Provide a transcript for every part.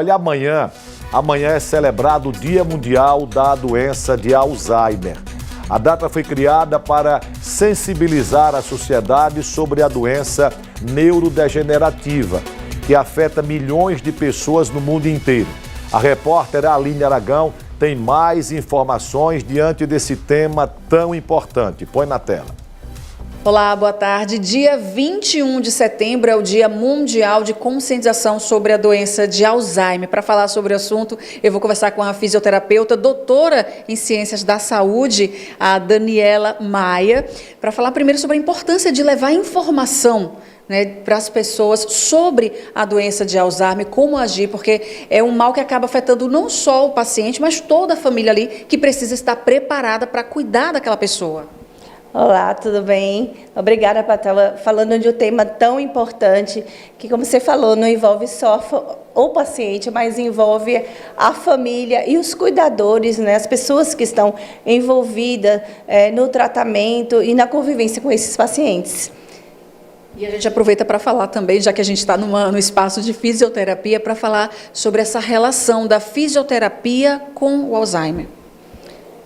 Olha, amanhã é celebrado o Dia Mundial da Doença de Alzheimer. A data foi criada para sensibilizar a sociedade sobre a doença neurodegenerativa, que afeta milhões de pessoas no mundo inteiro. A repórter Aline Aragão tem mais informações diante desse tema tão importante. Põe na tela. Olá, boa tarde. Dia 21 de setembro é o Dia Mundial de Conscientização sobre a Doença de Alzheimer. Para falar sobre o assunto, eu vou conversar com a fisioterapeuta, doutora em Ciências da Saúde, a Daniela Maia, para falar primeiro sobre a importância de levar informação, né, para as pessoas sobre a doença de Alzheimer, como agir, porque é um mal que acaba afetando não só o paciente, mas toda a família ali que precisa estar preparada para cuidar daquela pessoa. Olá, tudo bem? Obrigada por estar falando de um tema tão importante, que, como você falou, não envolve só o paciente, mas envolve a família e os cuidadores, né? As pessoas que estão envolvidas no tratamento e na convivência com esses pacientes. E a gente aproveita para falar também, já que a gente está no espaço de fisioterapia, para falar sobre essa relação da fisioterapia com o Alzheimer.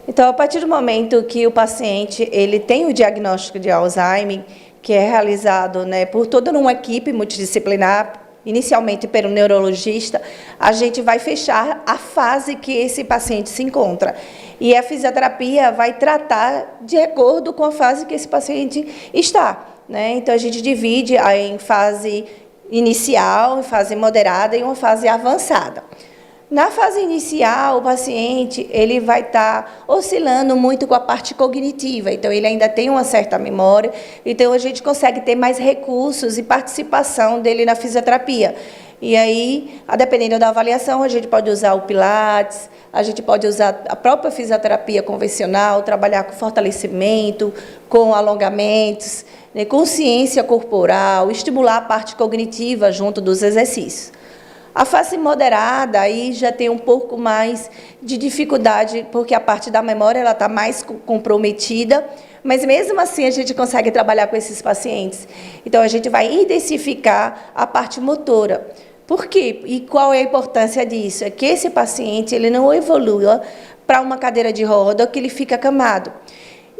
Então, a partir do momento que o paciente ele tem o diagnóstico de Alzheimer, que é realizado, né, por toda uma equipe multidisciplinar, inicialmente pelo neurologista, a gente vai fechar a fase que esse paciente se encontra. E a fisioterapia vai tratar de acordo com a fase que esse paciente está, né? Então, a gente divide em fase inicial, em fase moderada e uma fase avançada. Na fase inicial, o paciente ele vai estar oscilando muito com a parte cognitiva, então ele ainda tem uma certa memória, então a gente consegue ter mais recursos e participação dele na fisioterapia. E aí, dependendo da avaliação, a gente pode usar o Pilates, a gente pode usar a própria fisioterapia convencional, trabalhar com fortalecimento, com alongamentos, né, consciência corporal, estimular a parte cognitiva junto dos exercícios. A fase moderada aí já tem um pouco mais de dificuldade, porque a parte da memória ela está mais comprometida, mas mesmo assim a gente consegue trabalhar com esses pacientes. Então a gente vai intensificar a parte motora. Por quê? E qual é a importância disso? É que esse paciente ele não evolua para uma cadeira de roda ou que ele fica acamado.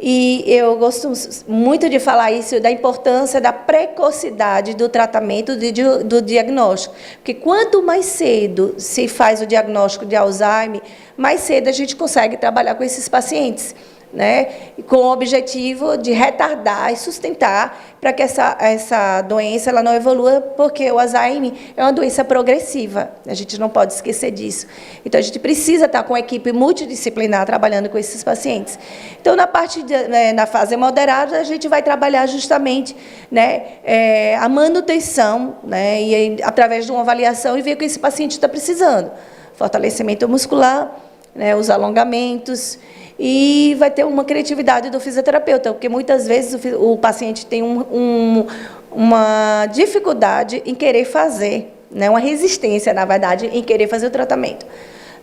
E eu gosto muito de falar isso, da importância da precocidade do tratamento, do diagnóstico. Porque quanto mais cedo se faz o diagnóstico de Alzheimer, mais cedo a gente consegue trabalhar com esses pacientes, né? Com o objetivo de retardar e sustentar para que essa doença ela não evolua, porque o Alzheimer é uma doença progressiva, a gente não pode esquecer disso. Então, a gente precisa estar com a equipe multidisciplinar trabalhando com esses pacientes. Então, na fase moderada, a gente vai trabalhar justamente, né, a manutenção, né, e através de uma avaliação e ver o que esse paciente está precisando. Fortalecimento muscular, né, os alongamentos, e vai ter uma criatividade do fisioterapeuta, porque muitas vezes o paciente tem uma dificuldade em querer fazer, né, uma resistência, na verdade, em querer fazer o tratamento.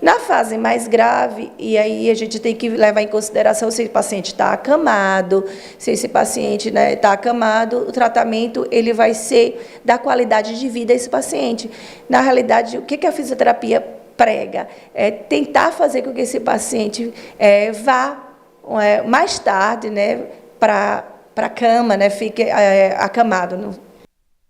Na fase mais grave, e aí a gente tem que levar em consideração se esse paciente está acamado, se esse paciente está acamado, o tratamento ele vai ser da qualidade de vida desse paciente. Na realidade, o que a fisioterapia prega? É tentar fazer com que esse paciente vá mais tarde, né, para a cama, né, fique acamado.